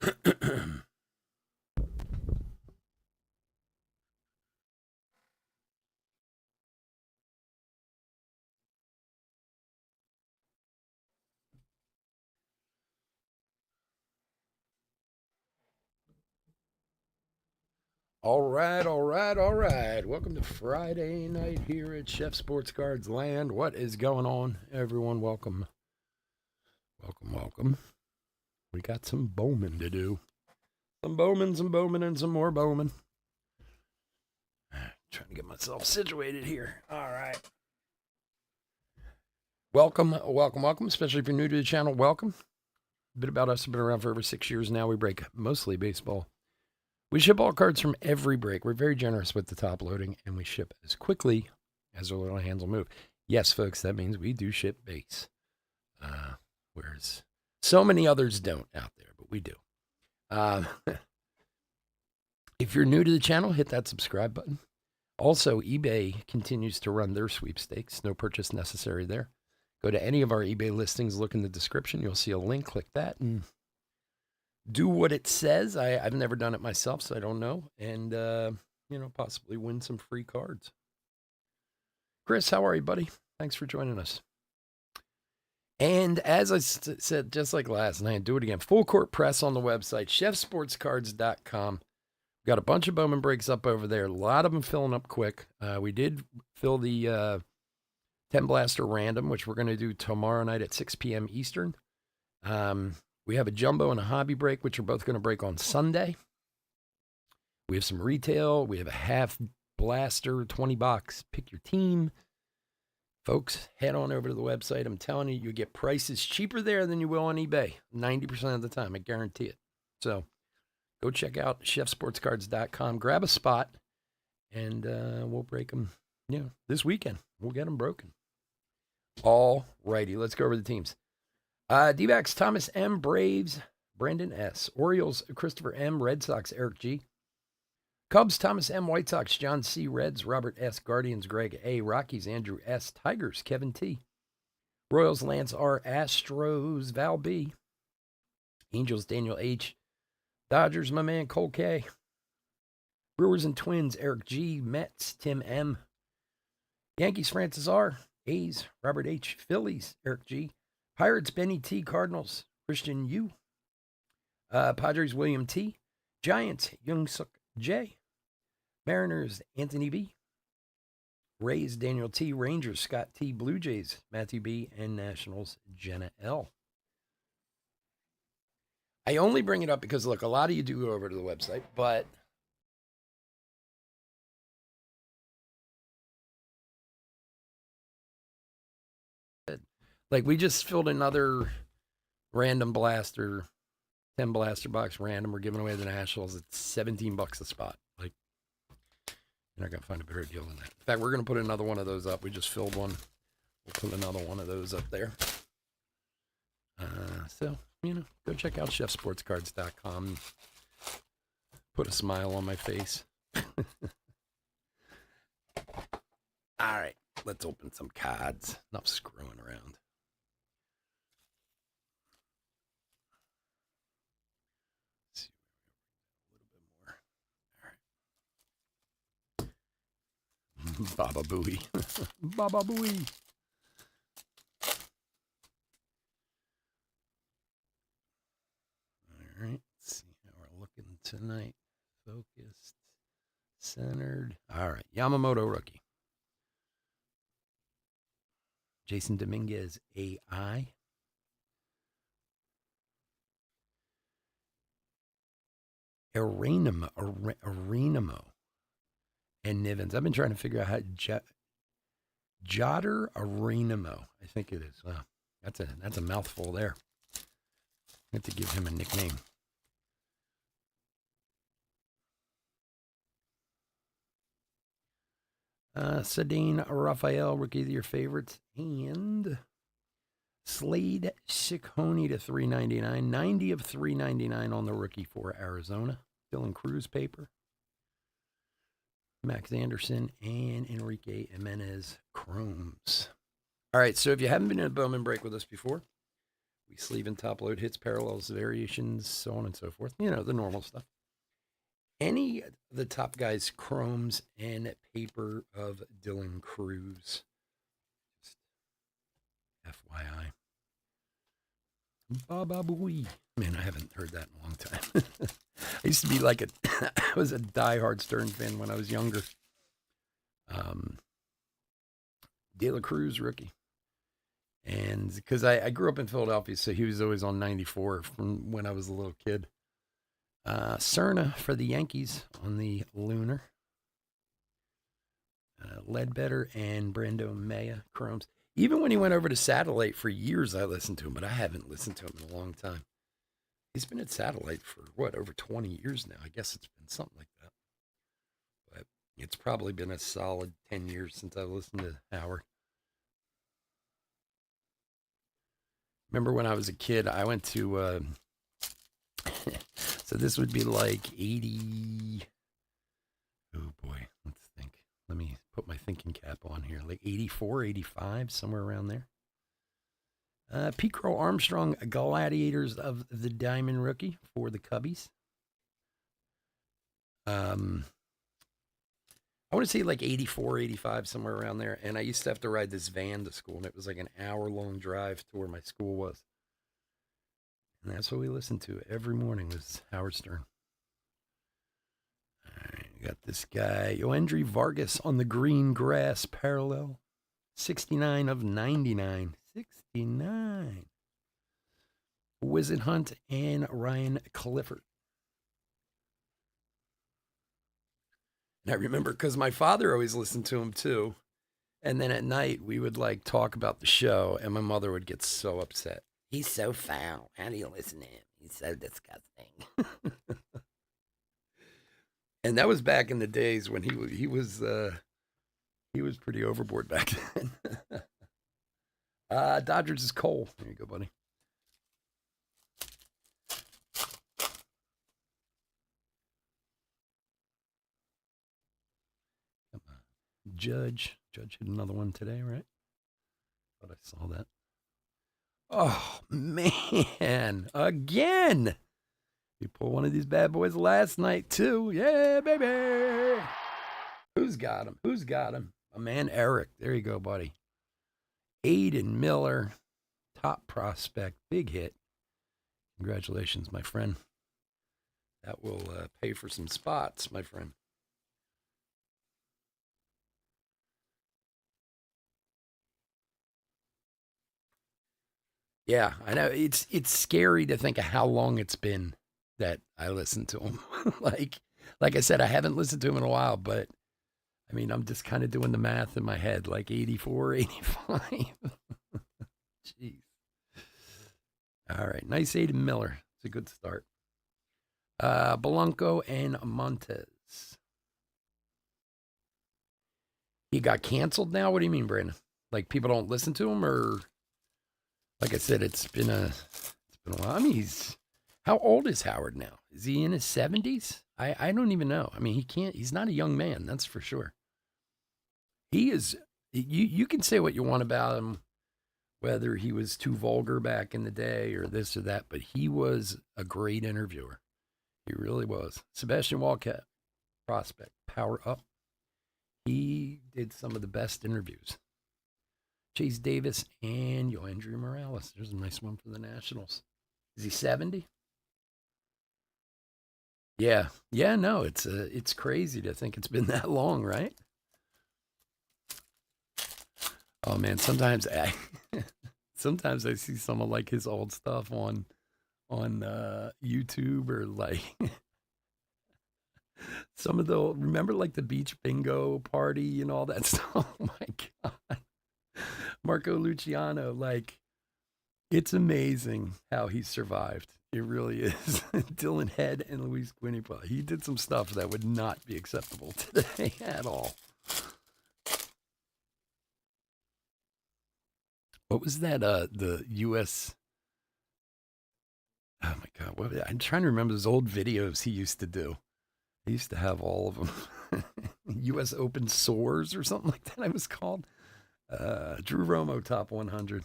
All right, all right, all right. Welcome to Friday night here at Chef Sports Cards Land. What is going on, everyone? Welcome, welcome, welcome. We got some Bowman to do. Some Bowman, and some more Bowman. Trying to get myself situated here. All right. Welcome, welcome, welcome. Especially if you're new to the channel, welcome. A bit about us. We've been around for over 6 years now. We break mostly baseball. We ship all cards from every break. We're very generous with the top loading, and we ship as quickly as our little hands will move. Yes, folks, that means we do ship base, whereas so many others don't out there, but we do. If you're new to the channel, hit that subscribe button. Also, eBay continues to run their sweepstakes. No purchase necessary there. Go to any of our eBay listings, look in the description. You'll see a link. Click that and do what it says. I've never done it myself, so I don't know. And, possibly win some free cards. Chris, how are you, buddy? Thanks for joining us. And as I said, just like last night, do it again. Full court press on the website, chefsportscards.com. Got a bunch of Bowman breaks up over there. A lot of them filling up quick. We did fill the 10 Blaster Random, which we're going to do tomorrow night at 6 p.m. Eastern. We have a jumbo and a hobby break, which are both going to break on Sunday. We have some retail. We have a half blaster, 20 box. Pick your team. Folks, head on over to the website. I'm telling you, you get prices cheaper there than you will on eBay. 90% of the time, I guarantee it. So go check out chefsportscards.com. Grab a spot, and we'll break them this weekend. We'll get them broken. All righty, let's go over the teams. D-backs, Thomas M. Braves, Brandon S. Orioles, Christopher M. Red Sox, Eric G. Cubs, Thomas M. White Sox, John C. Reds, Robert S. Guardians, Greg A. Rockies, Andrew S. Tigers, Kevin T. Royals, Lance R. Astros, Val B. Angels, Daniel H. Dodgers, my man, Cole K. Brewers and Twins, Eric G. Mets, Tim M. Yankees, Francis R. A's, Robert H. Phillies, Eric G. Pirates, Benny T. Cardinals, Christian U. Padres, William T. Giants, Young Suk J. Mariners, Anthony B. Rays, Daniel T. Rangers, Scott T. Blue Jays, Matthew B. And Nationals, Jenna L. I only bring it up because, look, a lot of you do go over to the website, but like we just filled another random blaster, 10 blaster box random. We're giving away the Nationals. It's $17 a spot. Like, you're not going to find a better deal than that. In fact, we're going to put another one of those up. We just filled one. We'll put another one of those up there. So, go check out chefsportscards.com. Put a smile on my face. All right, let's open some cards. Enough screwing around. Let's see a little bit more. All right. Baba Booey. Baba Booey. All right, let's see how we're looking tonight. Focused, centered. All right, Yamamoto rookie. Jason Dominguez, AI. Arenamo, and Nivens. I've been trying to figure out how Jotter Arenamo. I think it is. Wow, that's a mouthful there. I have to give him a nickname. Sadine Raphael, rookie of your favorites, and Slade Ciccone to 399, 90 of 399 on the rookie for Arizona. Dylan Cruz paper. Max Anderson and Enrique Jimenez chromes. All right, so if you haven't been in a Bowman break with us before, We sleeve and top load hits, parallels, variations, so on and so forth. You know, the normal stuff. Any of the top guys, chromes and paper of Dylan Cruz. Just FYI. Baba Booey. Man, I haven't heard that in a long time. I used to be like I was a diehard Stern fan when I was younger. De La Cruz, rookie. And because I grew up in Philadelphia, so he was always on 94 from when I was a little kid. Cerna for the Yankees on the Lunar. Ledbetter and Brando Maya, chromes. Even when he went over to Satellite for years, I listened to him, but I haven't listened to him in a long time. He's been at Satellite for what, over 20 years now? I guess it's been something like that. But it's probably been a solid 10 years since I listened to Howard. Remember when I was a kid, I went to, so this would be like 80, oh boy, let's think. Let me put my thinking cap on here, like 84, 85, somewhere around there. Pete Crow Armstrong, Gladiators of the Diamond rookie for the Cubbies. I want to say like 84, 85, somewhere around there. And I used to have to ride this van to school, and it was like an hour-long drive to where my school was. And that's what we listened to every morning was Howard Stern. All right, we got this guy, Yoendry Vargas on the green grass parallel. 69 of 99. 69. Wizard Hunt and Ryan Clifford. And I remember because my father always listened to him too. And then at night we would like talk about the show, and my mother would get so upset. He's so foul. How do you listen to him? He's so disgusting. And that was back in the days when he was pretty overboard back then. Dodgers is Cole. There you go, buddy. Judge hit another one today, right? Thought I saw that. Oh man, again. He pulled one of these bad boys last night too. Yeah, baby. Who's got him? Who's got him? My man Eric. There you go, buddy. Aiden Miller, top prospect, big hit. Congratulations, my friend. That will pay for some spots, my friend. Yeah, I know. It's scary to think of how long it's been that I listened to him. like I said, I haven't listened to him in a while, but I mean, I'm just kind of doing the math in my head, like 84, 85. Jeez. All right, nice Aiden Miller. It's a good start. Blanco and Montes. He got canceled now? What do you mean, Brandon? Like people don't listen to him, or like I said, it's been a while. I mean, how old is Howard now? Is he in his 70s? I don't even know. I mean, he's not a young man, that's for sure. He is, you can say what you want about him, whether he was too vulgar back in the day or this or that, but he was a great interviewer. He really was. Sebastian Walcott, prospect, power up. He did some of the best interviews. Chase Davis and Yoendry Morales. There's a nice one for the Nationals. Is he 70? Yeah. Yeah, no, it's crazy to think it's been that long, right? Oh man, sometimes I see some of like his old stuff on YouTube, or like some of the, remember like the beach bingo party and all that stuff. Oh my god. Marco Luciano, like, it's amazing how he survived. It really is. Dylan Head and Luis Guinea. He did some stuff that would not be acceptable today at all. What was that? The U.S. Oh my God! I'm trying to remember those old videos he used to do. He used to have all of them. U.S. Open Soars or something like that. It was called. Drew Romo top 100.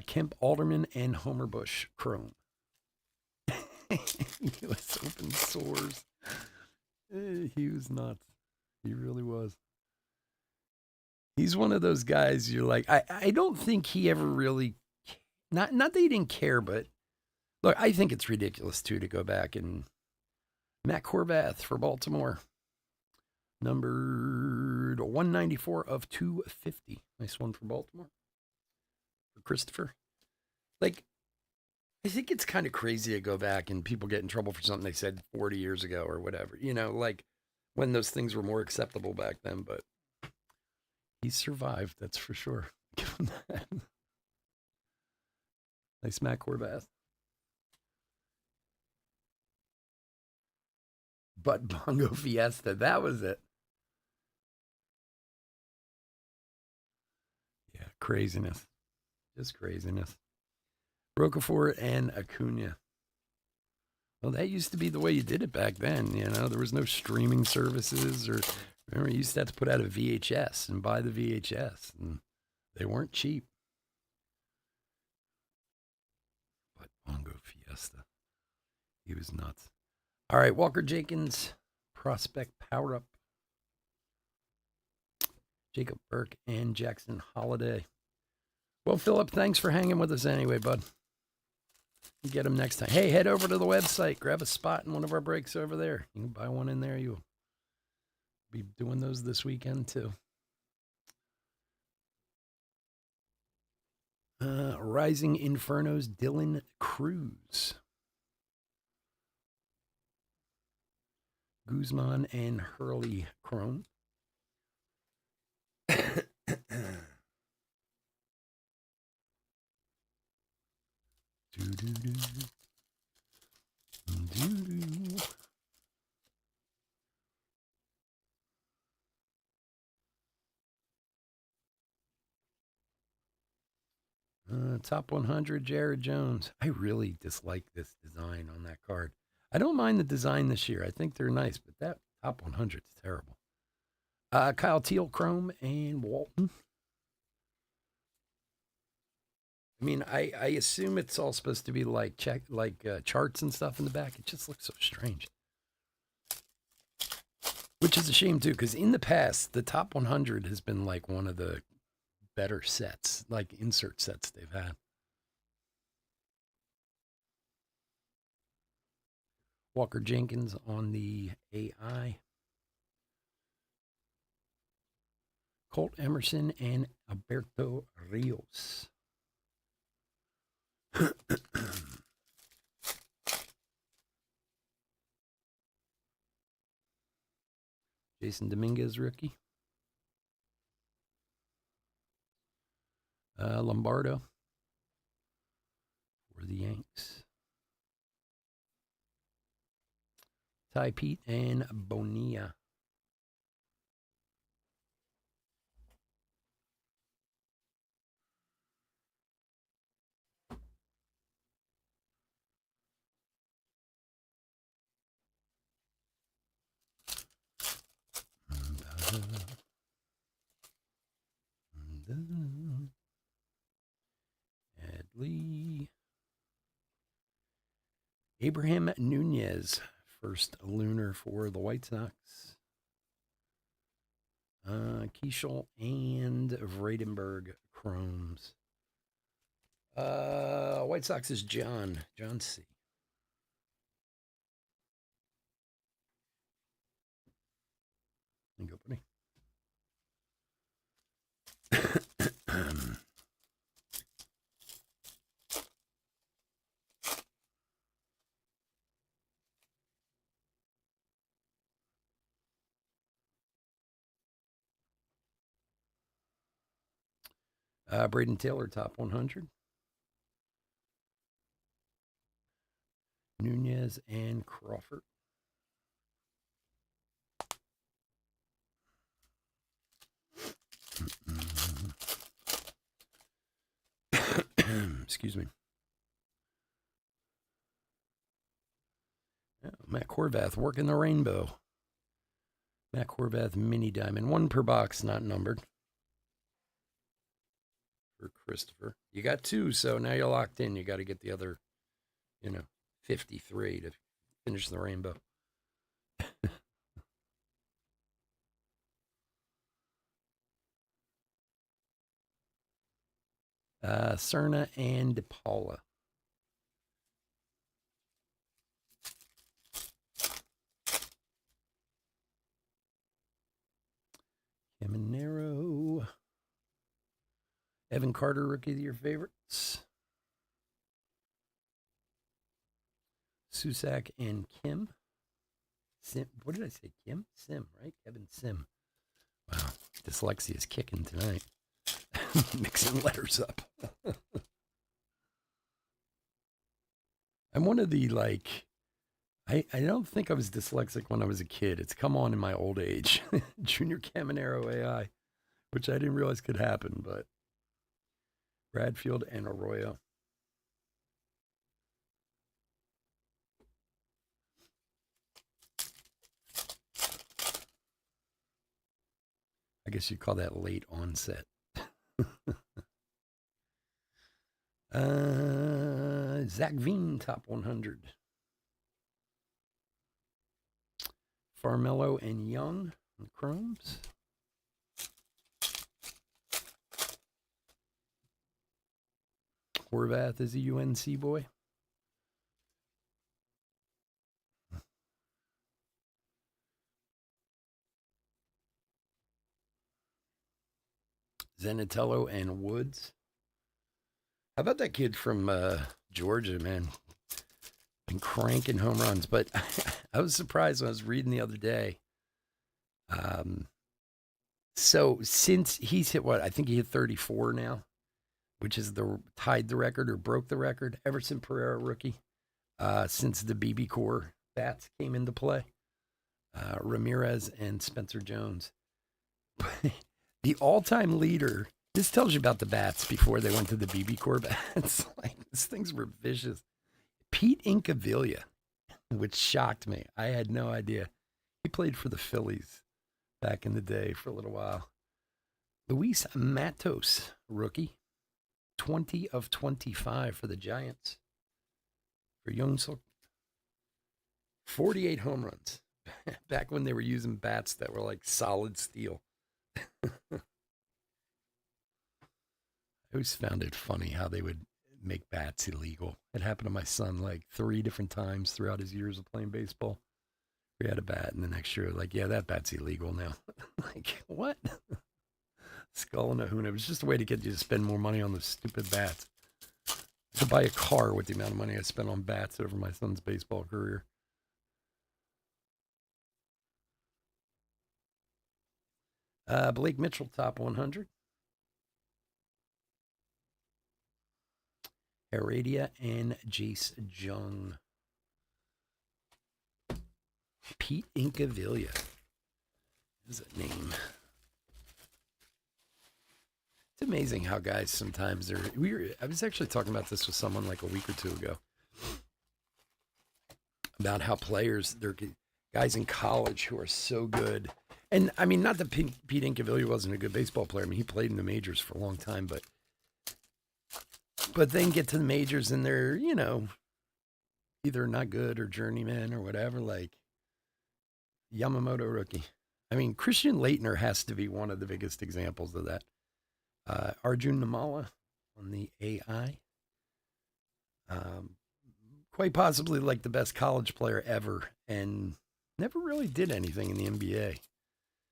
Kemp Alderman and Homer Bush Chrome. US Open soars. He was nuts. He really was. He's one of those guys you're like, I don't think he ever really, not that he didn't care, but look, I think it's ridiculous too to go back and Matt Horvath for Baltimore, numbered 194 of 250. Nice one for Baltimore. For Christopher. Like, I think it's kind of crazy to go back and people get in trouble for something they said 40 years ago or whatever, like when those things were more acceptable back then, but he survived, that's for sure. Give him that. Nice Matt Horvath. But Bongo Fiesta, that was it. Yeah, craziness. Just craziness. Rocafort and Acuna. Well, that used to be the way you did it back then. There was no streaming services, or remember, you used to have to put out a VHS and buy the VHS, and they weren't cheap. But Bongo Fiesta, he was nuts. All right, Walker Jenkins, prospect power up. Jacob Burke and Jackson Holiday. Well, Philip, thanks for hanging with us anyway, bud. Get them next time. Hey, head over to the website. Grab a spot in one of our breaks over there. You can buy one in there. You'll be doing those this weekend, too. Rising Inferno's Dylan Cruz. Guzman and Hurley Chrome. Top 100, Jared Jones. I really dislike this design on that card. I don't mind the design this year. I think they're nice, but that top 100 is terrible. Kyle Teal, Chrome, and Walton. I mean, I assume it's all supposed to be like charts and stuff in the back. It just looks so strange. Which is a shame, too, because in the past, the top 100 has been like one of the better sets, like insert sets they've had. Walker Jenkins on the AI. Colt Emerson and Alberto Rios. Jason Dominguez, rookie. Lombardo for the Yanks. Ty Pete and Bonilla. Adley. Abraham Nunez, first lunar for the White Sox. Keishel and Vredenberg Chromes. White Sox is John C. There you go, buddy. Braden Taylor, top 100. Nunez and Crawford. Excuse me. Yeah, Matt Horvath working the rainbow. Matt Horvath mini diamond. One per box, not numbered. for Christopher. You got 2, so now you're locked in. You got to get the other, 53 to finish the rainbow. Cerna and Paula. Caminero. Evan Carter, rookie of the year favorites. Susak and Kim. Sim. What did I say? Kim? Sim, right? Kevin Sim. Wow. Dyslexia is kicking tonight. Mixing letters up. I'm one of the, I don't think I was dyslexic when I was a kid. It's come on in my old age. Junior Caminero AI, which I didn't realize could happen, but Bradfield and Arroyo. I guess you'd call that late onset. Zach Veen, top 100. Farmello and Young on the Chromes. Horvath is a UNC boy. Zenatello and Woods. How about that kid from Georgia, man? Been cranking home runs, but I was surprised when I was reading the other day. So since he's hit what? I think he hit 34 now, which is tied the record or broke the record. Everson Pereira rookie. Since the BB Core bats came into play. Ramirez and Spencer Jones. The all-time leader. This tells you about the bats before they went to the BB Core bats. These things were vicious. Pete Incaviglia, which shocked me. I had no idea. He played for the Phillies back in the day for a little while. Luis Matos, rookie. 20 of 25 for the Giants. For Youngsuk. 48 home runs. Back when they were using bats that were like solid steel. I always found it funny how they would make bats illegal. It happened to my son like 3 different times throughout his years of playing baseball. We had a bat, and the next year, yeah, that bat's illegal now. What? Skull and a Hoon. It was just a way to get you to spend more money on those stupid bats. To buy a car with the amount of money I spent on bats over my son's baseball career. Blake Mitchell, top 100. Heredia and Jace Jung. Pete Incaviglia is a name. It's amazing how guys sometimes are. I was actually talking about this with someone like a week or 2 ago about how players, they're guys in college who are so good. And I mean, not that Pete Incaviglia wasn't a good baseball player. I mean, he played in the majors for a long time, but then get to the majors and they're, either not good or journeyman or whatever, like Yamamoto rookie. I mean, Christian Leitner has to be one of the biggest examples of that. Arjun Namala on the AI. Quite possibly like the best college player ever and never really did anything in the NBA.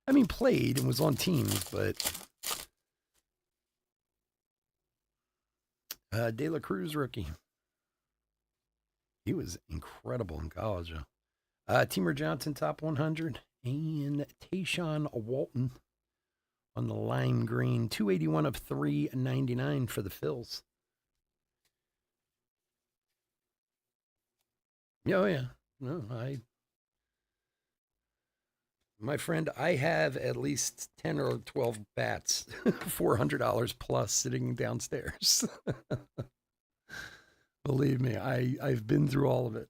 I mean, played and was on teams, but De La Cruz rookie. He was incredible in college. Teamer Johnson, top 100. And Tayshawn Walton on the lime green. 281 of 399 for the Phils. Oh, yeah. No, my friend, I have at least 10 or 12 bats, $400 plus sitting downstairs. Believe me, I've been through all of it.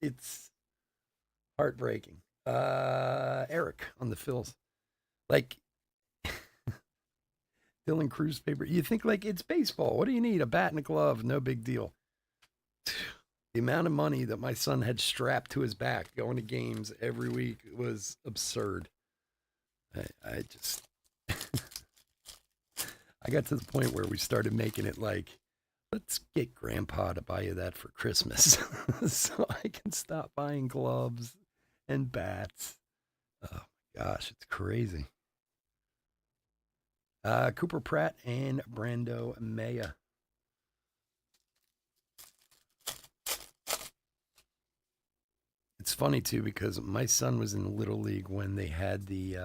It's heartbreaking. Eric on the Phils. Dylan Cruz paper. You think like it's baseball. What do you need? A bat and a glove. No big deal. The amount of money that my son had strapped to his back going to games every week was absurd. I just, I got to the point where we started making it like, let's get grandpa to buy you that for Christmas so I can stop buying gloves and bats. Oh my gosh, it's crazy. Cooper Pratt and Brando Maya. It's funny too because my son was in Little League when they had the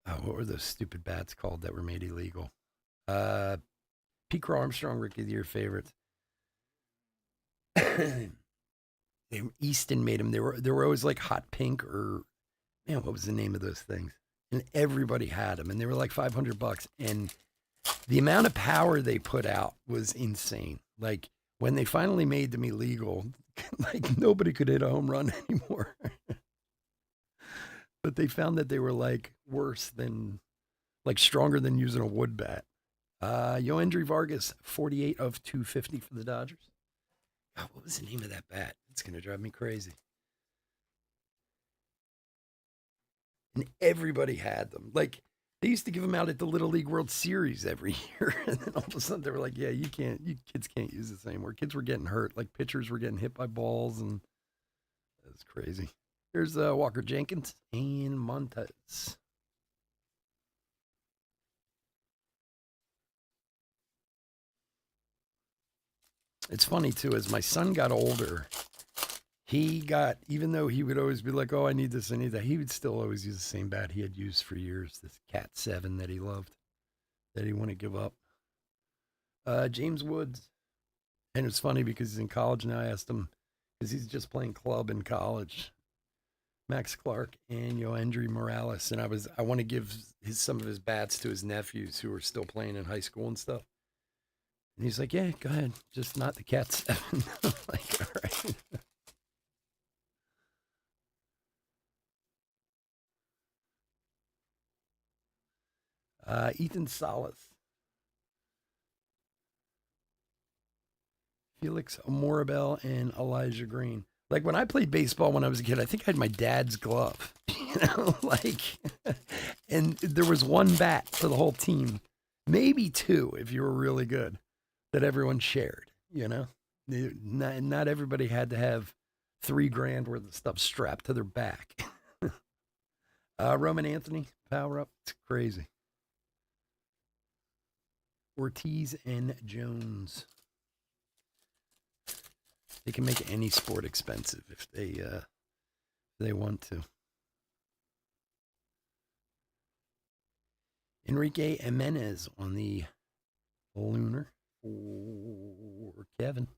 what were those stupid bats called that were made illegal? Uh, Pete Crow Armstrong, Rookie of the Year favorites. Easton made them. They were always like hot pink or man, what was the name of those things? And everybody had them, and they were like $500. And the amount of power they put out was insane. Like when they finally made them illegal, like nobody could hit a home run anymore. But they found that they were like worse than, like stronger than using a wood bat. Yoendry Vargas, 48 of 250 for the Dodgers. God, what was the name of that bat? It's going to drive me crazy. And everybody had them. Like, they used to give them out at the Little League World Series every year. And then all of a sudden they were like, yeah, you kids can't use this anymore. Kids were getting hurt. Like, pitchers were getting hit by balls. And it was crazy. Here's Walker Jenkins and Montez. It's funny, too, as my son got older, even though he would always be like, oh, I need this, I need that, he would still always use the same bat he had used for years, this Cat 7 that he loved, that he wouldn't give up. James Woods. And it's funny because he's in college now. I asked him, because he's just playing club in college, Max Clark and Yoendry Morales. And I want to give some of his bats to his nephews who are still playing in high school and stuff. And he's like, yeah, go ahead. Just not the Cat 7. I'm like, all right. Ethan Salas, Felix Morabel, and Elijah Green. Like when I played baseball when I was a kid, I think I had my dad's glove, like, and there was one bat for the whole team, maybe two if you were really good, that everyone shared. Not everybody had to have $3,000 worth of stuff strapped to their back. Roman Anthony, power up. It's crazy. Ortiz and Jones. They can make any sport expensive if they want to. Enrique Jimenez on the Lunar for Kevin.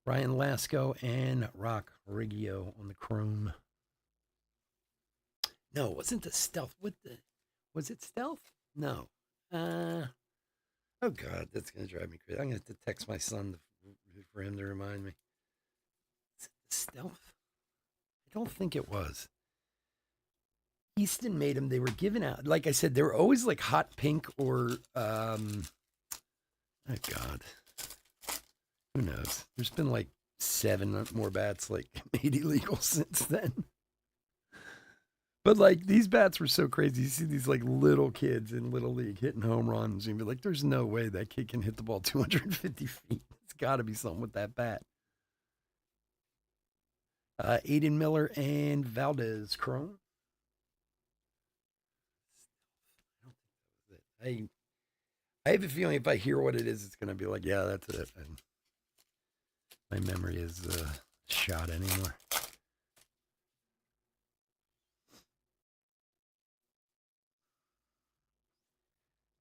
Ryan Lasco and Rock Riggio on the Chrome. No, it wasn't the Stealth. Was it Stealth? No. Oh God, that's gonna drive me crazy. I'm gonna have to text my son for him to remind me. Is it Stealth? I don't think it was. Easton made them. They were given out. Like I said, they were always like hot pink or oh God. Who knows? There's been like 7 more bats like made illegal since then. But like these bats were so crazy. You see these like little kids in Little League hitting home runs, and you'd be like, there's no way that kid can hit the ball 250 feet. It's got to be something with that bat. Aiden Miller and Valdez Chrome. I have a feeling if I hear what it is, it's going to be like, yeah, that's it. And my memory is shot anymore.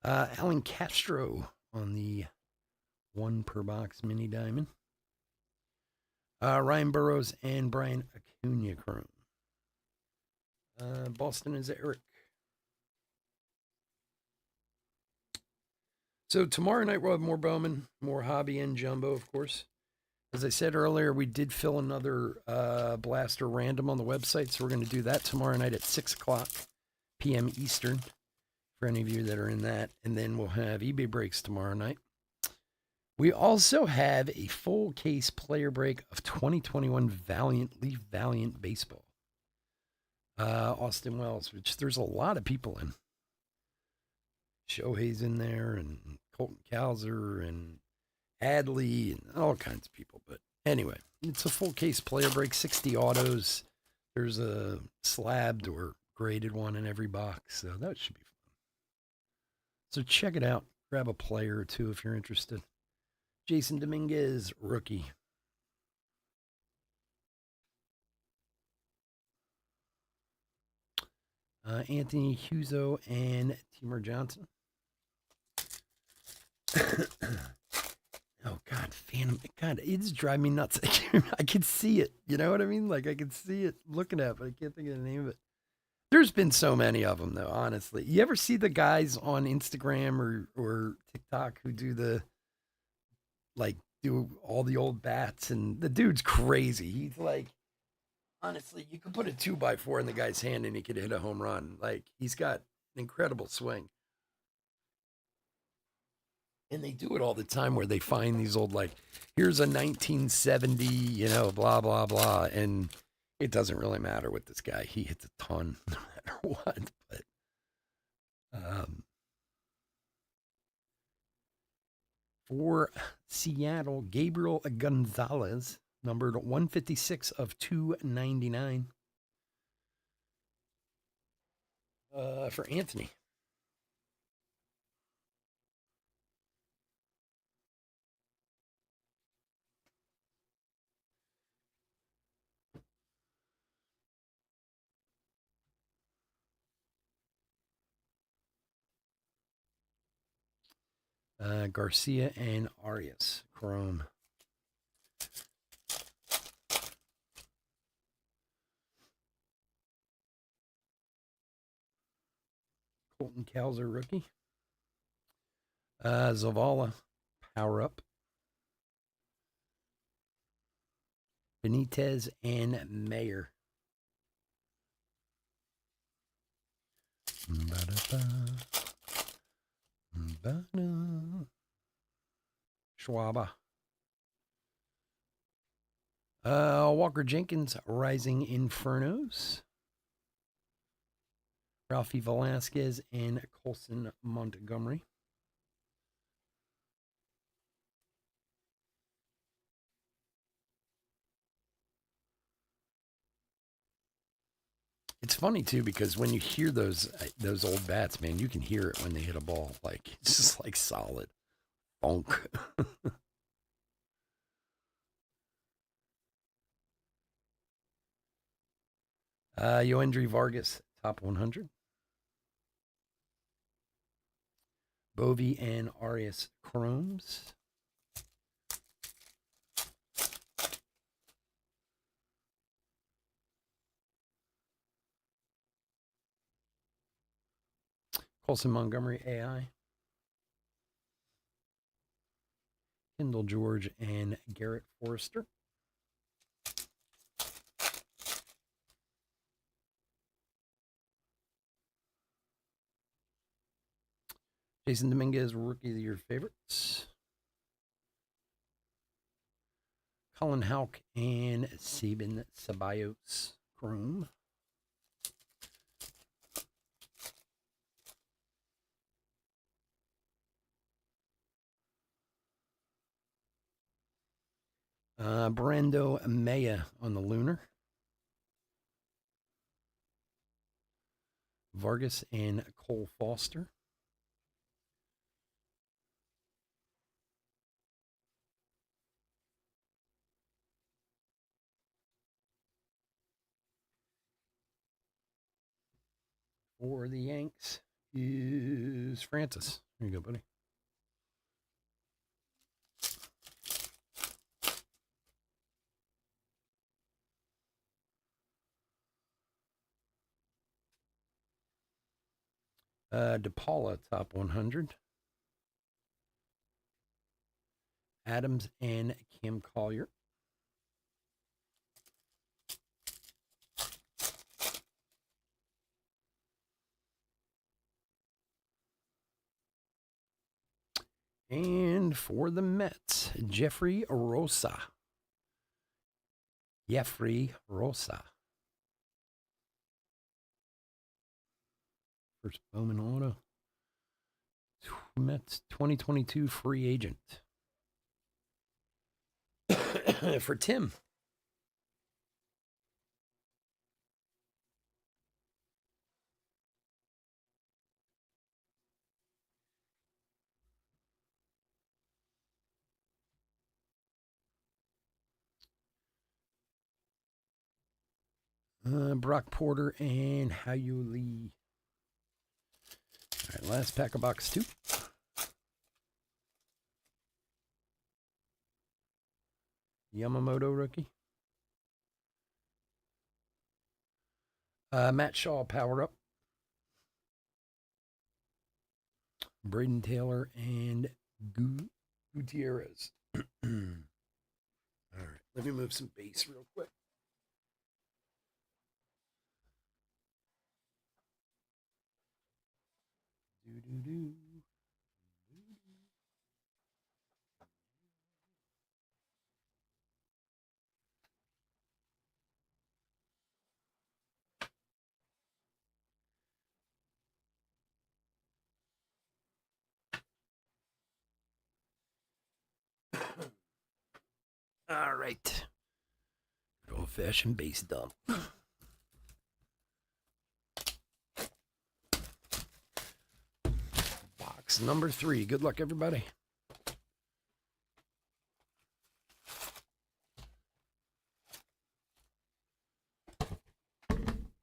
Alan Castro on the 1 per box mini diamond. Ryan Burrows and Brian Acuna Chrome. Boston is Eric. So tomorrow night we'll have more Bowman, more Hobby and Jumbo, of course. As I said earlier, we did fill another blaster random on the website, so we're going to do that tomorrow night at 6 o'clock p.m. Eastern for any of you that are in that. And then we'll have eBay breaks tomorrow night. We also have a full case player break of 2021 Valiant Baseball. Austin Wells, which there's a lot of people in. Shohei's in there, and Colton Cowser, and Adley, and all kinds of people. But anyway, it's a full case player break, 60 autos. There's a slabbed or graded one in every box, so that should be fun. So check it out. Grab a player or two if you're interested. Jason Dominguez, rookie. Anthony Huzo and Timur Johnson. Oh God, Phantom! God, it's driving me nuts. I can see it. You know what I mean? Like I can see it looking at it, but I can't think of the name of it. There's been so many of them, though. Honestly, you ever see the guys on Instagram or TikTok who do the like do all the old bats? And the dude's crazy. He's like, honestly, you could put a 2x4 in the guy's hand and he could hit a home run. Like he's got an incredible swing. And they do it all the time where they find these old, like, here's a 1970, blah, blah, blah. And it doesn't really matter with this guy. He hits a ton no matter what. But for Seattle, Gabriel Gonzalez, numbered 156 of 299. For Anthony. Garcia and Arias, Chrome. Colton Cowser, rookie. Zavala, power up. Benitez and Mayer. Schwaba. Walker Jenkins, Rising Infernos. Ralphie Velasquez and Colson Montgomery. It's funny too because when you hear those old bats, man, you can hear it when they hit a ball. Like it's just like solid funk. Yoendry Vargas, top 100. Bovey and Arias Chromes. Colson Montgomery AI. Kendall George and Garrett Forrester. Jason Dominguez, Rookie of the Year favorites. Colin Houck and Sabin Ceballos, Chrome. Brando Maya on the Lunar. Vargas and Cole Foster. For the Yanks is Francis. There you go, buddy. DePaula, top 100. Adams and Cam Collier. And for the Mets, Jeffrey Rosa. Jeffrey Rosa. First Bowman auto. Mets 2022 free agent. For Tim. Brock Porter and Hayuli. All right, last pack of box 2. Yamamoto rookie. Matt Shaw power up. Braden Taylor and Gutierrez. All right, let me move some base real quick. Do. All right. Good old-fashioned base dump. Box number 3. Good luck, everybody.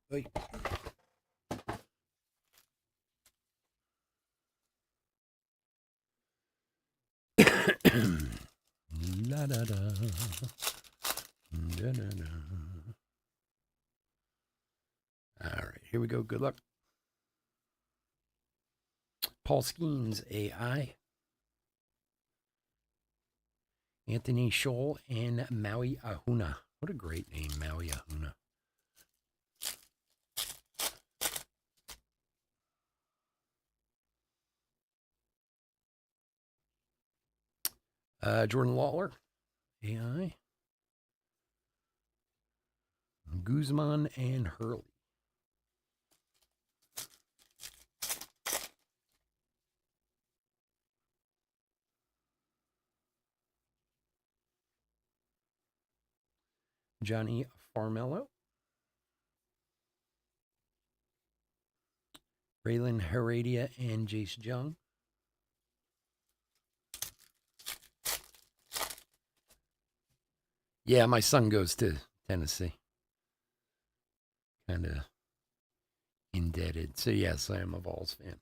Hey. La da da. Da, da, da. All right, here we go. Good luck. Paul Skeens, AI. Anthony Scholl and Maui Ahuna. What a great name, Maui Ahuna. Jordan Lawler, AI. Guzman and Hurley. Johnny Farmello. Raylan Heredia and Jace Jung. Yeah, my son goes to Tennessee. Kind of indebted. So, yes, I am a Vols fan.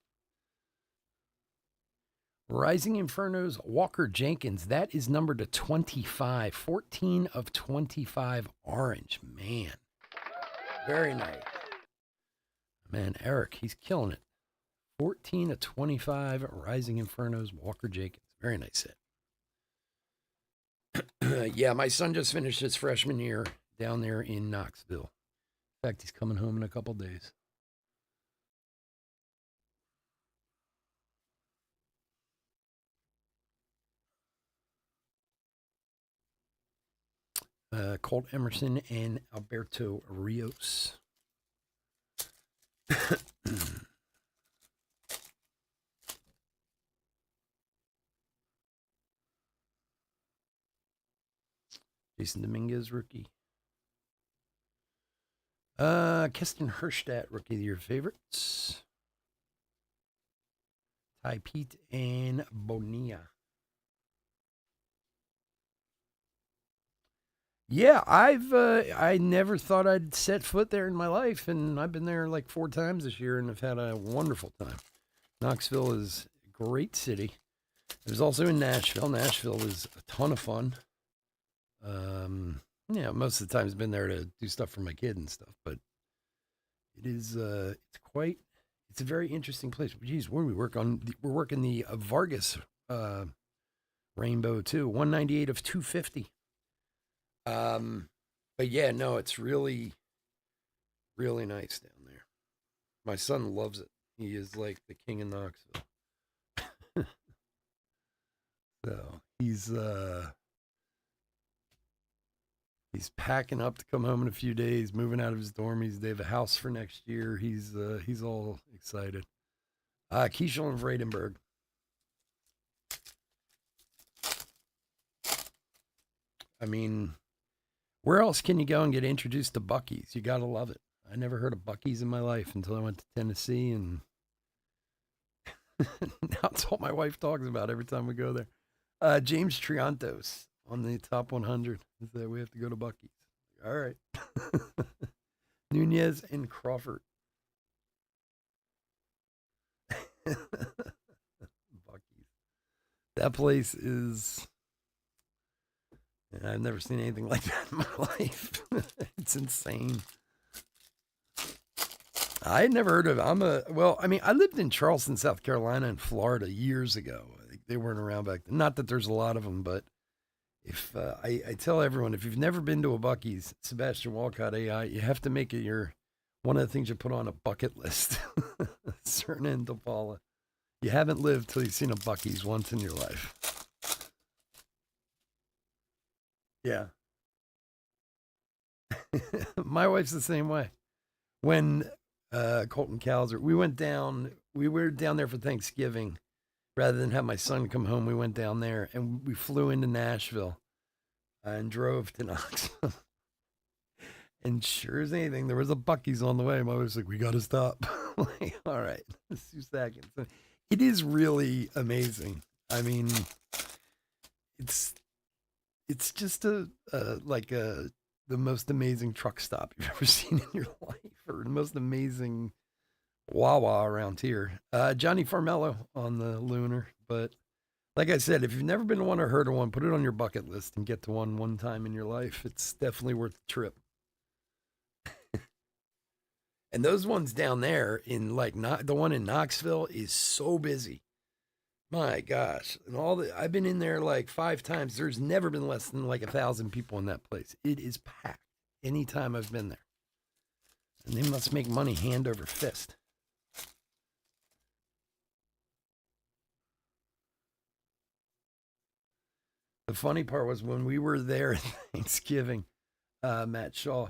Rising Inferno's Walker Jenkins. That is numbered to 25. 14 of 25 orange. Man. Very nice. Man, Eric, he's killing it. 14 of 25 Rising Inferno's Walker Jenkins. Very nice hit. Yeah, my son just finished his freshman year down there in Knoxville. In fact, he's coming home in a couple days. Colt Emerson and Alberto Rios. Jason Dominguez, rookie. Keston Herstadt, rookie of the year favorites. Ty Pete and Bonilla. Yeah, I never thought I'd set foot there in my life, and I've been there like 4 times this year, and I've had a wonderful time. Knoxville is a great city. It was also in Nashville. Nashville is a ton of fun. Yeah, most of the time I've been there to do stuff for my kid and stuff, but it is it's a very interesting place. Geez, where we work on, we're working the Vargas rainbow too, 198 of 250. But yeah, no, it's really, really nice down there. My son loves it. He is like the king of Knoxville. So he's packing up to come home in a few days, moving out of his dorm. They have a house for next year. He's all excited. Keishel and Vredenberg. I mean, where else can you go and get introduced to Buc-ee's? You gotta love it. I never heard of Buc-ee's in my life until I went to Tennessee, and now it's all my wife talks about every time we go there. James Triantos on the top 100 is that we have to go to Buc-ee's. All right. Nunez and Crawford. Buc-ee's. That place is. I've never seen anything like that in my life. It's insane. I had never heard of it. I lived in Charleston, South Carolina, and Florida years ago. They weren't around back then. Not that there's a lot of them, but if I tell everyone, if you've never been to a Buc-ee's, Sebastian Walcott AI, you have to make it one of the things you put on a bucket list. Certain and DePaula. You haven't lived till you've seen a Buc-ee's once in your life. Yeah. My wife's the same way. When Colton Cowser, we were down there for Thanksgiving. Rather than have my son come home, we went down there and we flew into Nashville and drove to Knoxville. And sure as anything, there was a Buc-ee's on the way. My wife's like, we got to stop. Like, all right, 2 seconds. It is really amazing. I mean, it's just the most amazing truck stop you've ever seen in your life, or the most amazing Wawa around here. Johnny Farmello on the Lunar. But like I said, if you've never been to one or heard of one, put it on your bucket list and get to one time in your life. It's definitely worth the trip. And those ones down there in the one in Knoxville is so busy. My gosh. And I've been in there like 5 times. There's never been less than like 1,000 people in that place. It is packed anytime I've been there. And they must make money hand over fist. The funny part was when we were there at Thanksgiving, Matt Shaw,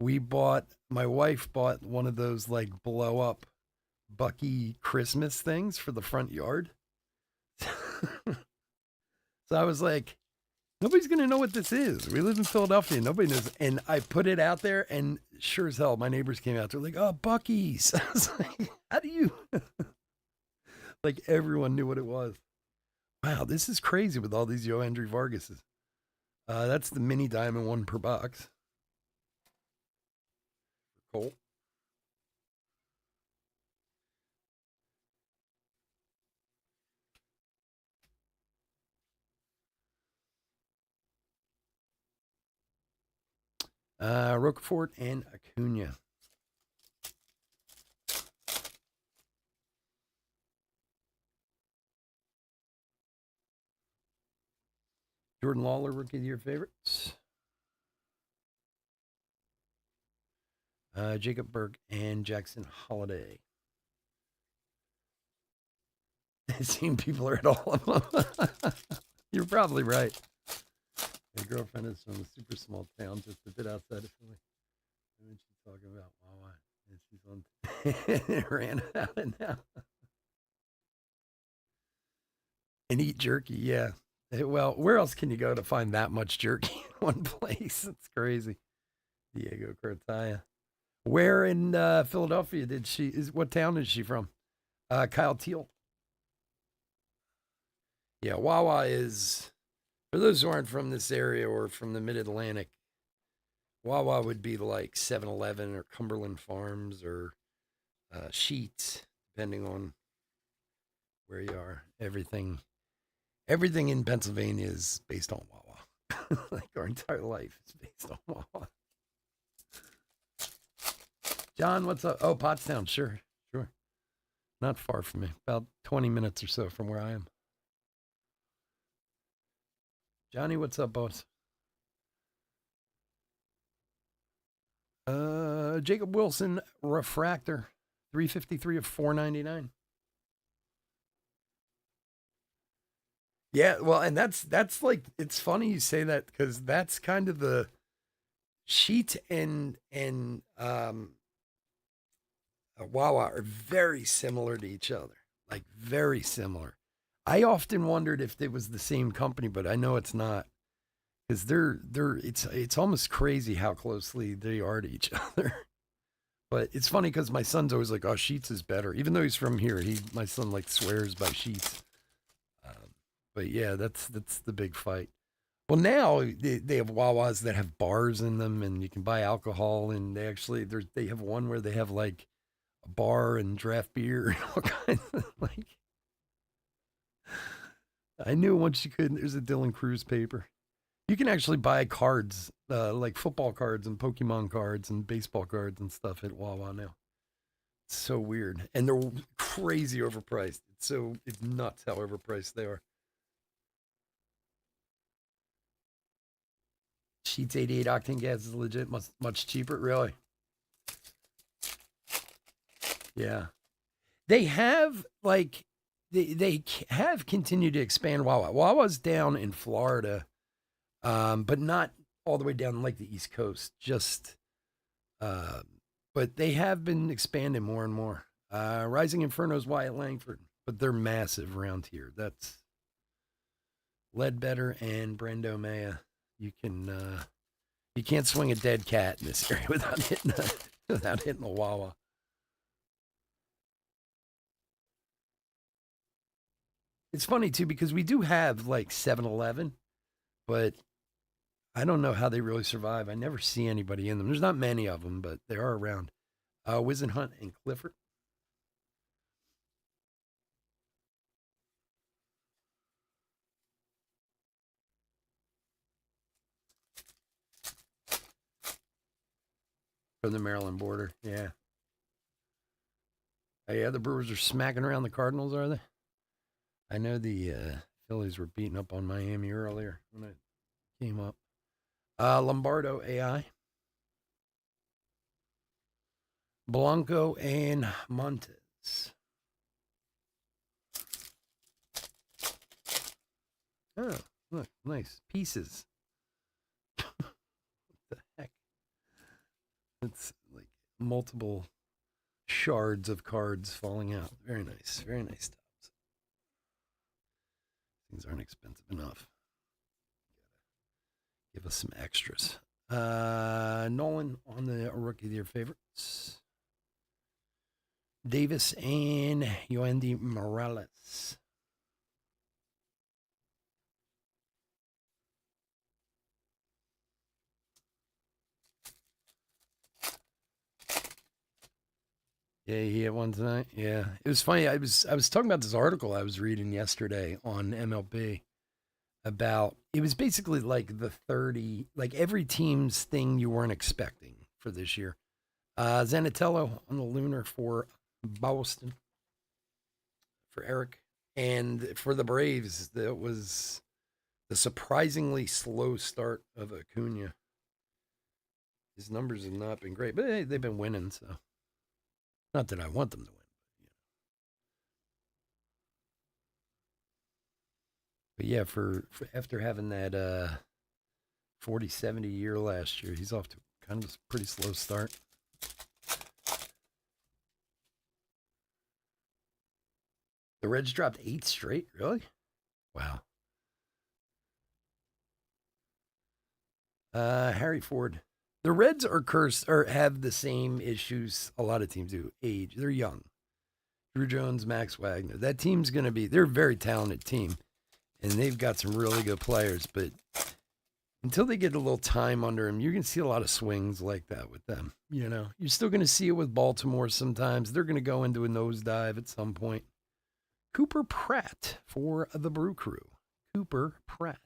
my wife bought one of those like blow up Bucky Christmas things for the front yard. So I was like, nobody's going to know what this is. We live in Philadelphia. Nobody knows. And I put it out there, and sure as hell, my neighbors came out. They're like, oh, Buc-ee's. I was like, how do you? Like everyone knew what it was. Wow, this is crazy with all these Yo Andrew Vargases. That's the mini diamond, 1 per box. Cool. Roquefort and Acuna. Jordan Lawler, rookie of the year favorites. Jacob Berg and Jackson Holiday. It seems people are at all of them. You're probably right. My girlfriend is from a super small town just a bit outside of Philly. And she's talking about Wawa. And she's on. It ran out of now. And eat jerky, yeah. Well, where else can you go to find that much jerky in one place? It's crazy. Diego Cartaya. Where in Philadelphia what town is she from? Kyle Teal. Yeah, Wawa is, for those who aren't from this area or from the mid-Atlantic, Wawa would be like 7-Eleven or Cumberland Farms or Sheetz, depending on where you are. Everything in Pennsylvania is based on Wawa. Like our entire life is based on Wawa. John, what's up? Oh, Pottstown, sure. Not far from me, about 20 minutes or so from where I am. Johnny, what's up, boss? Jacob Wilson, refractor, 353 of 499. Yeah, well, and that's like it's funny you say that because that's kind of the Sheet and Wawa are very similar to each other, like very similar. I often wondered if it was the same company, but I know it's not because they're it's almost crazy how closely they are to each other. But it's funny because my son's always like, "Oh, Sheets is better," even though he's from here. My son like swears by Sheets. But yeah, that's the big fight. Well, now they have Wawas that have bars in them, and you can buy alcohol. And they have one where they have like a bar and draft beer and all kinds of like. I knew once you could. There's a Dylan Cruz paper. You can actually buy cards, like football cards and Pokemon cards and baseball cards and stuff at Wawa now. It's so weird, and they're crazy overpriced. It's nuts how overpriced they are. Sheets 88 octane gas is legit, much cheaper. Really? Yeah. They have like they have continued to expand Wawa. Wawa's down in Florida, but not all the way down like the East Coast. Uh, but they have been expanding more and more. Rising Inferno's Wyatt Langford, but they're massive around here. That's Ledbetter and Brendo Maya. You can't swing a dead cat in this area without hitting a Wawa. It's funny too because we do have like 7-Eleven, but I don't know how they really survive. I never see anybody in them. There's not many of them, but they are around. Hunt and Clifford. From the Maryland border. Yeah. Yeah, the Brewers are smacking around the Cardinals, are they? I know the Phillies were beating up on Miami earlier when it came up. Lombardo AI. Blanco and Montes. Oh, look, nice pieces. What the heck? It's like multiple shards of cards falling out. Very nice. Very nice tops. Things aren't expensive enough. Give us some extras. Nolan on the rookie of your favorites. Davis and Yoandy Morales. Yeah, he had one tonight. Yeah, it was funny. I was talking about this article I was reading yesterday on MLB about it was basically like the 30 like every team's thing you weren't expecting for this year. Zanatello on the lunar for Boston for Eric, and for the Braves that was the surprisingly slow start of Acuna. His numbers have not been great, but hey, they've been winning. So not that I want them to win. But yeah, for after having that 40-70 year last year, he's off to kind of a pretty slow start. The Reds dropped 8 straight. Really? Wow. Harry Ford. The Reds are cursed or have the same issues a lot of teams do. Age. They're young. Drew Jones, Max Wagner. That team's going to be, they're a very talented team. And they've got some really good players. But until they get a little time under them, you're going to see a lot of swings like that with them. You know, you're still going to see it with Baltimore sometimes. They're going to go into a nosedive at some point. Cooper Pratt for the Brew Crew. Cooper Pratt.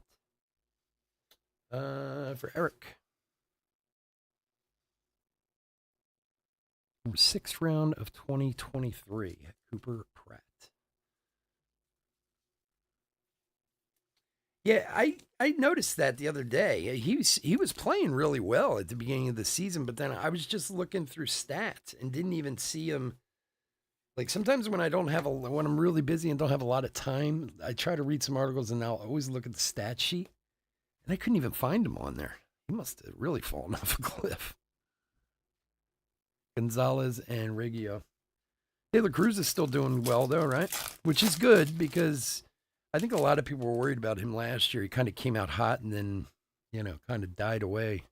For Eric. 6th round of 2023. Cooper Pratt. Yeah, I noticed that the other day. He was playing really well at the beginning of the season, but then I was just looking through stats and didn't even see him Like sometimes when I don't have when I'm really busy and don't have a lot of time, I try to read some articles and I'll always look at the stat sheet, and I couldn't even find him on there. He must have really fallen off a cliff. Gonzalez and Reggio. Taylor Cruz is still doing well though, right? Which is good because I think a lot of people were worried about him last year. He kind of came out hot and then, kind of died away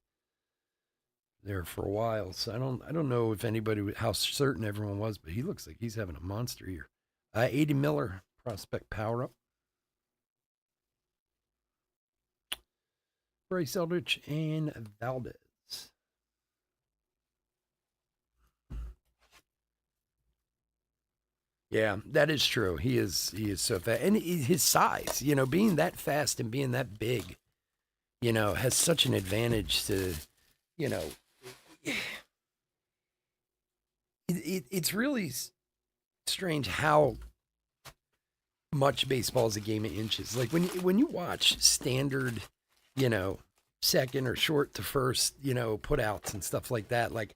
there for a while. So I don't know if anybody how certain everyone was, but he looks like he's having a monster year. 80 Miller prospect power up. Bryce Eldridge and Valdez. Yeah, that is true. He is so fast, and his size, being that fast and being that big, has such an advantage to, you know, it's really strange how much baseball is a game of inches. Like when you watch standard, you know, second or short to first, put outs and stuff like that, like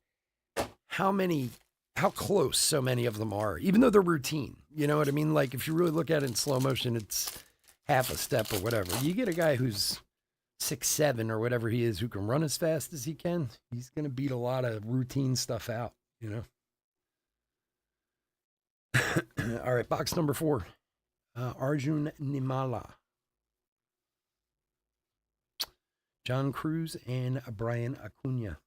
how close so many of them are, even though they're routine. You know what I mean? Like if you really look at it in slow motion, it's half a step or whatever. You get a guy who's 6'7" or whatever he is, who can run as fast as he can, he's gonna beat a lot of routine stuff out, All right, box number 4. Arjun Nimala, John Cruz, and Brian Acuna.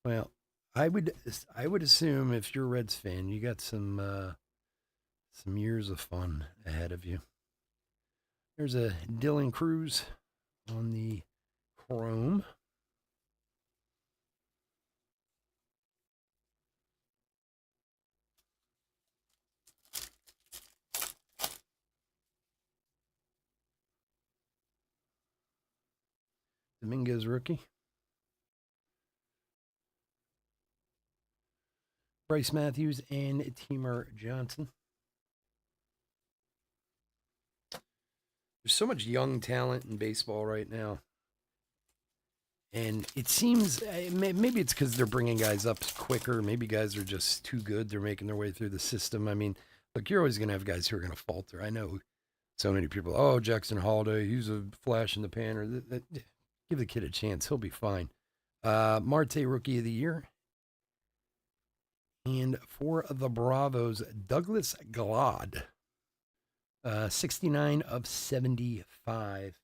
Well, I would assume if you're a Reds fan, you got some years of fun ahead of you. There's a Dylan Cruz on the chrome. Dominguez rookie. Bryce Matthews and Timur Johnson. There's so much young talent in baseball right now. And it seems, maybe it's because they're bringing guys up quicker. Maybe guys are just too good. They're making their way through the system. I mean, look, you're always going to have guys who are going to falter. I know so many people, oh, Jackson Holiday, he's a flash in the pan. Or give the kid a chance. He'll be fine. Marte, Rookie of the Year. And for the Bravos, Douglas Glad. 69 of 75.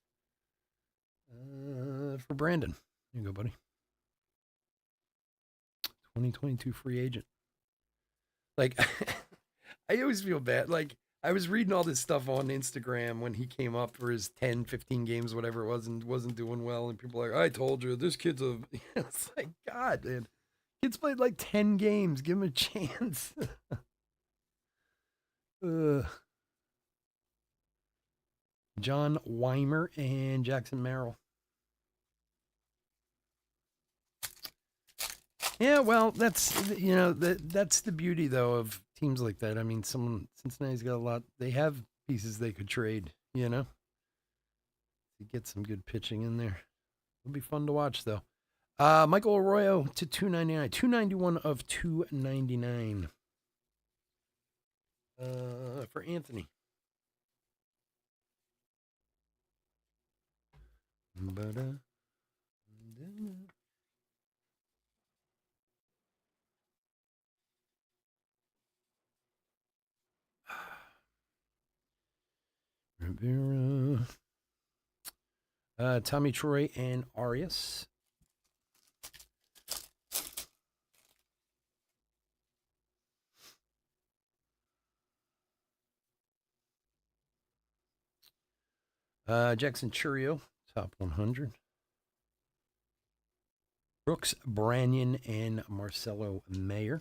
For Brandon. Here you go, buddy. 2022 free agent. Like, I always feel bad. Like, I was reading all this stuff on Instagram when he came up for his 10, 15 games, whatever it was, and wasn't doing well. And people are like, I told you, this kid's a... It's like, God, man. Kid's played like 10 games. Give him a chance. John Weimer and Jackson Merrill. Yeah, well, that's that's the beauty though of teams like that. I mean, Cincinnati's got a lot. They have pieces they could trade. To get some good pitching in there. It'll be fun to watch though. Michael Arroyo to 299, 291 of 299. For Anthony. Rivera. Tommy Troy and Arias. Jackson Churio, top 100. Brooks Branyan and Marcelo Mayer.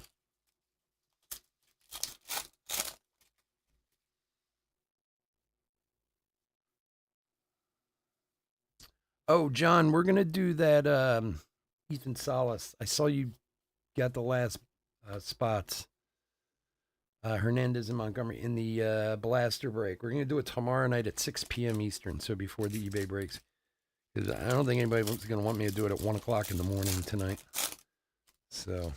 Oh, John, we're going to do that Ethan Salas. I saw you got the last spots. Hernandez and Montgomery in the blaster break. We're going to do it tomorrow night at 6 p.m. Eastern, so before the eBay breaks. Because I don't think anybody's going to want me to do it at 1 o'clock in the morning tonight. So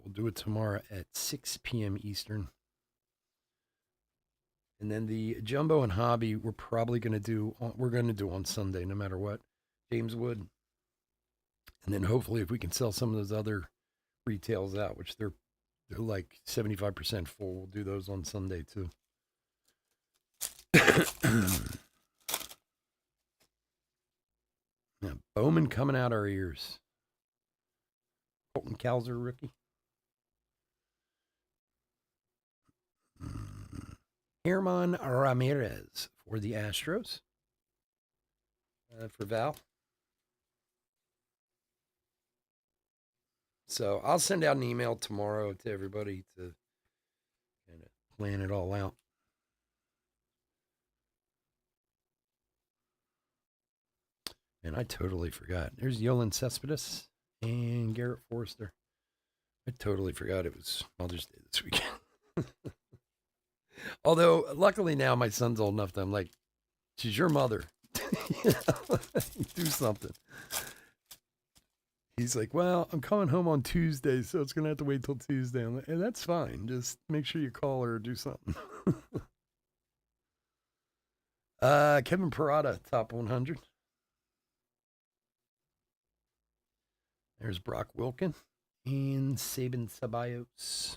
we'll do it tomorrow at 6 p.m. Eastern. And then the Jumbo and Hobby, we're going to do on Sunday, no matter what. James Wood. And then hopefully if we can sell some of those other retails out, which they're like 75% full, we'll do those on Sunday too. Yeah, Bowman coming out our ears. Colton Cowser, rookie. Herman Ramirez for the Astros. For Val. So I'll send out an email tomorrow to everybody to kind of plan it all out. And I totally forgot. There's Yolan Cespedes and Garrett Forrester. I totally forgot it was Mother's Day this weekend. Although, luckily now my son's old enough that I'm like, she's your mother. Do something. He's like, well, I'm coming home on Tuesday, so it's going to have to wait till Tuesday. I'm like, and that's fine. Just make sure you call her or do something. Kevin Parada, top 100. There's Brock Wilkin and Sabin Ceballos.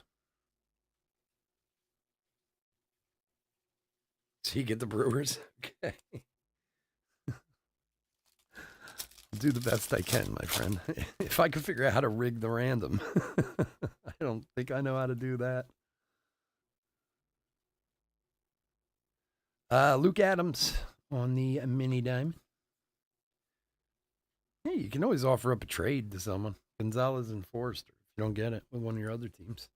So you get the Brewers? Okay. I'll do the best I can, my friend. If I could figure out how to rig the random. I don't think I know how to do that. Luke Adams on the mini diamond. Hey, you can always offer up a trade to someone. Gonzalez and Forrester. If you don't get it with one of your other teams.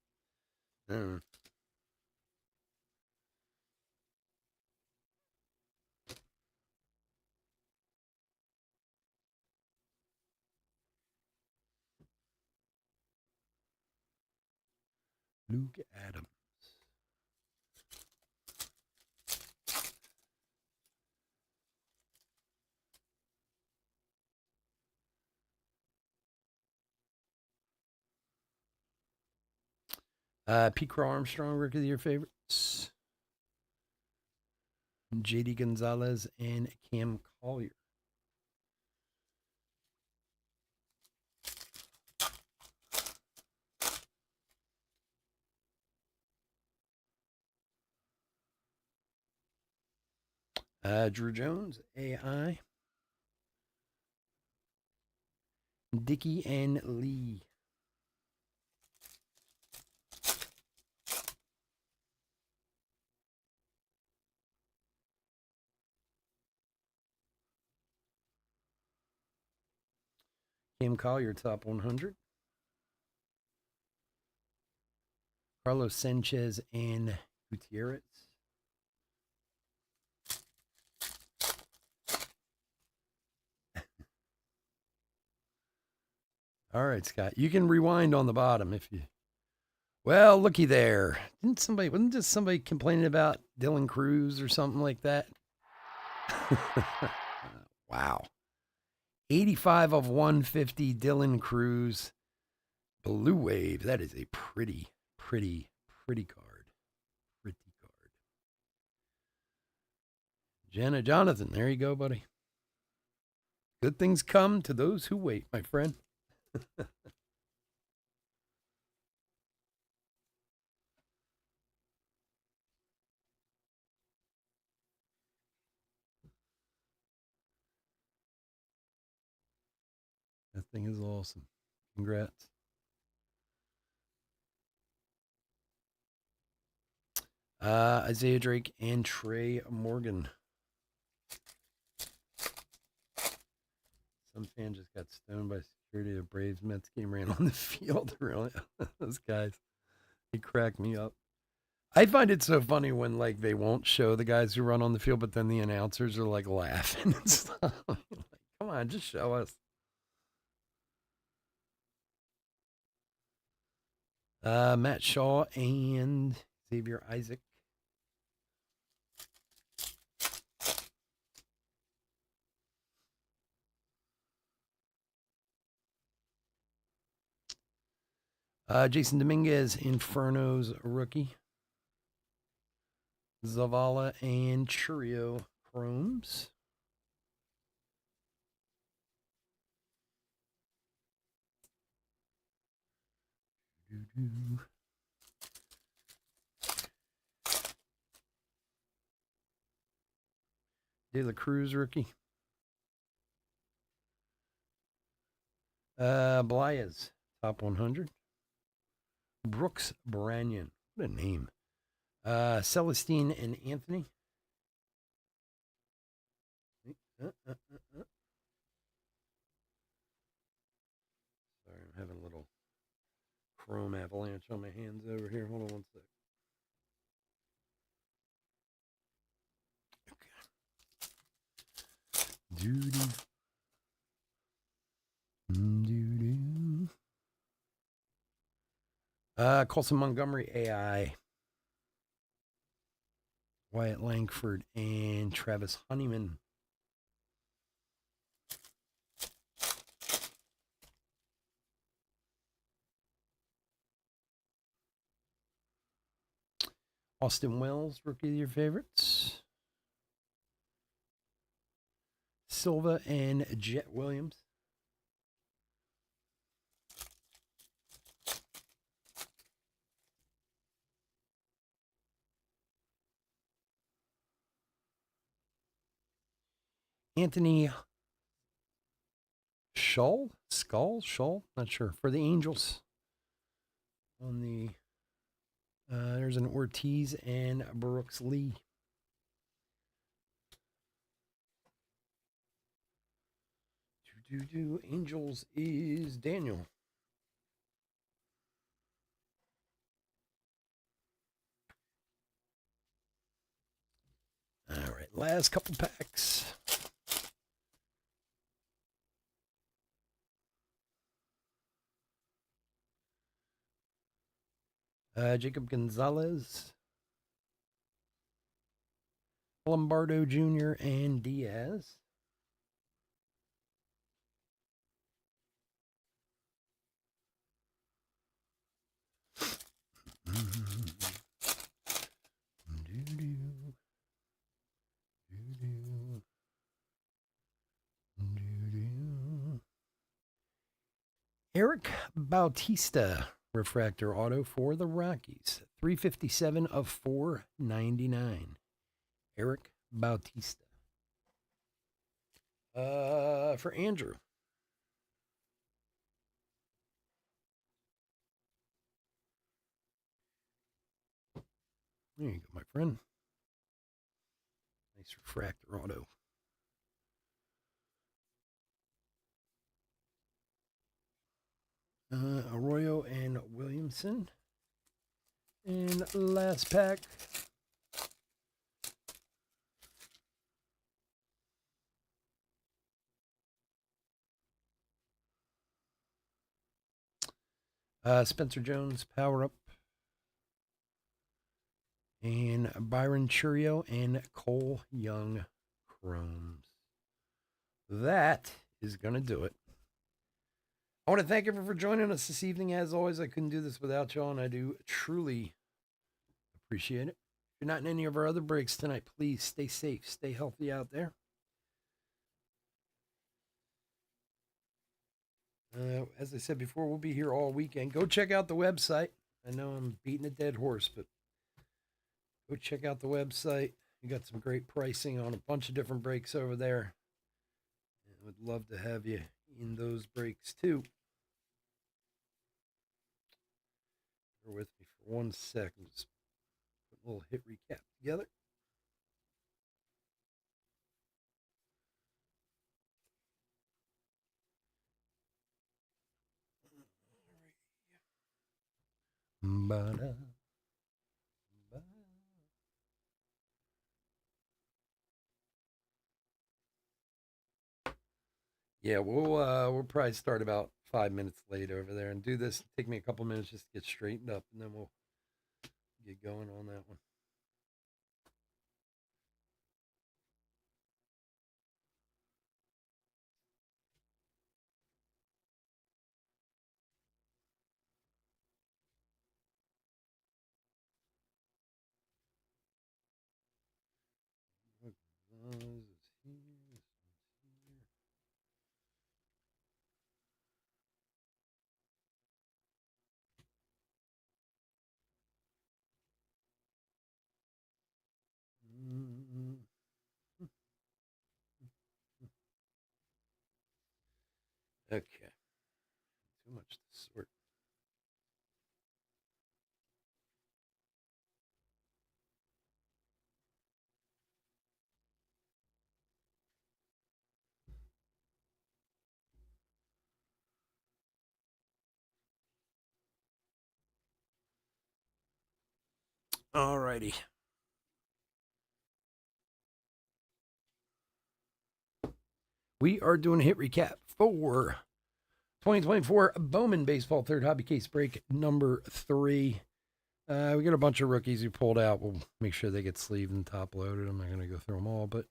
Luke Adams. Pete Crow Armstrong, rookie of your favorites. JD Gonzalez and Cam Collier. Drew Jones, AI. Dickey and Lee. Cam Collier, top 100. Carlos Sanchez and Gutierrez. All right, Scott. You can rewind on the bottom if you. Well, looky there. Wasn't just somebody complaining about Dylan Cruz or something like that? Wow. 85 of 150, Dylan Cruz. Blue Wave. That is a pretty card. Pretty card. Jonathan, there you go, buddy. Good things come to those who wait, my friend. That thing is awesome. Congrats. Isaiah Drake and Trey Morgan. Some fan just got stoned by security. A Braves Mets game ran on the field. Really, those guys, they crack me up. I find it so funny when like they won't show the guys who run on the field, but then the announcers are like laughing and stuff. Like, come on, just show us. Matt Shaw and Xavier Isaac. Jason Dominguez, Inferno's rookie. Zavala and Churio Chromes. De La Cruz rookie. Blyas, top 100. Brooks Branyan. What a name. Celestine and Anthony. Sorry, I'm having a little chrome avalanche on my hands over here. Hold on one sec. Okay. Colson Montgomery, AI. Wyatt Langford and Travis Honeyman. Austin Wells, rookie of your favorites. Silva and Jet Williams. Anthony Schull, not sure, for the Angels. On the there's an Ortiz and Brooks Lee. Angels is Daniel. All right, last couple packs. Jacob Gonzalez, Lombardo Jr., and Diaz. Eric Bautista, refractor auto for the Rockies. 357 of 499. Eric Bautista. For Andrew. There you go, my friend. Nice refractor auto. Arroyo and Williamson. And last pack. Spencer Jones, Power Up. And Byron Churio and Cole Young Chromes. That is going to do it. I want to thank everyone for joining us this evening. As always, I couldn't do this without y'all, and I do truly appreciate it. If you're not in any of our other breaks tonight, please stay safe, stay healthy out there. As I said before, we'll be here all weekend. Go check out the website. I know I'm beating a dead horse, but go check out the website. You got some great pricing on a bunch of different breaks over there. I would love to have you in those breaks too. Bear with me for 1 second. Just put a little hit recap together. Ba-da. Yeah, we'll probably start about 5 minutes late over there and do this. Take me a couple minutes just to get straightened up, and then we'll get going on that one. All righty. We are doing a hit recap for 2024 Bowman Baseball Third Hobby Case Break number 3. We got a bunch of rookies who pulled out. We'll make sure they get sleeved and top loaded. I'm not going to go through them all, but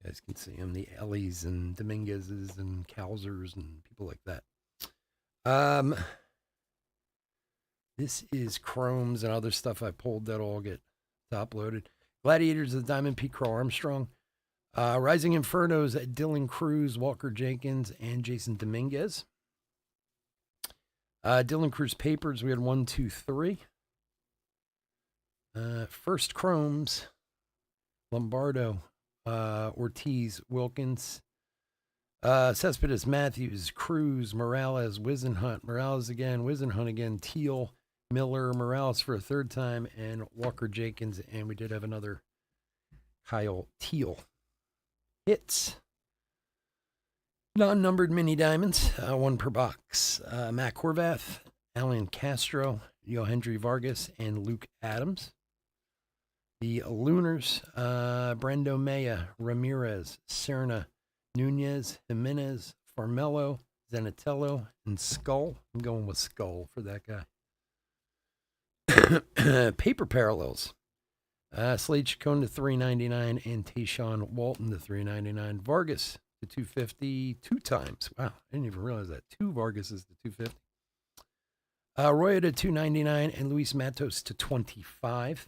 you guys can see them. The Ellies and Dominguez's and Cowsers and people like that. This is Chromes and other stuff I pulled that all get top loaded. Gladiators of the Diamond Pete Crow Armstrong. Rising Infernos at Dylan Cruz, Walker Jenkins, and Jason Dominguez. Dylan Cruz Papers, we had 1, 2, 3. First Chromes, Lombardo, Ortiz, Wilkins, Cespedes, Matthews, Cruz, Morales, Wisenhunt, Morales again, Wisenhunt again, Teal, Miller, Morales for a third time, and Walker Jenkins, and we did have another Kyle Teal. Hits. Non-numbered mini diamonds, 1 per box. Matt Horvath, Alan Castro, Yohendry Vargas, and Luke Adams. The Lunars, Brendo Maya, Ramirez, Serna, Nunez, Jimenez, Farmelo, Zanatello, and Skull. I'm going with Skull for that guy. Paper parallels. Slade Chacon to $3.99 and Tayshawn Walton to $3.99. Vargas to $2.50 2 times. Wow, I didn't even realize that. 2 Vargases to $2.50. Roya to $2.99 and Luis Matos to $25.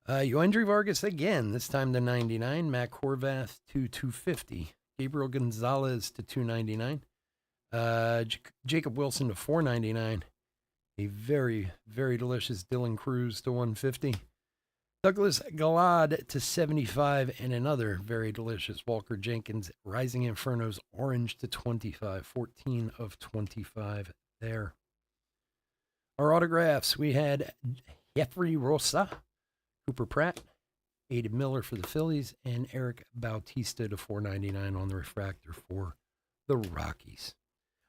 Yohendry Vargas again, this time to $99. Mac Horvath to $2.50. Gabriel Gonzalez to $2.99. Jacob Wilson to $4.99. A very, very delicious Dylan Cruz to $1.50. Douglas Galad to $75, and another very delicious Walker Jenkins Rising Infernos Orange to $25. 14 of 25 there. Our autographs, we had Jeffrey Rosa, Cooper Pratt, Aiden Miller for the Phillies, and Eric Bautista to $4.99 on the refractor for the Rockies.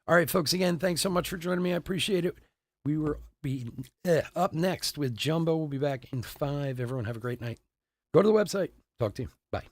All right, folks, again, thanks so much for joining me. I appreciate it. We will be up next with Jumbo. We'll be back in 5. Everyone have a great night. Go to the website. Talk to you. Bye.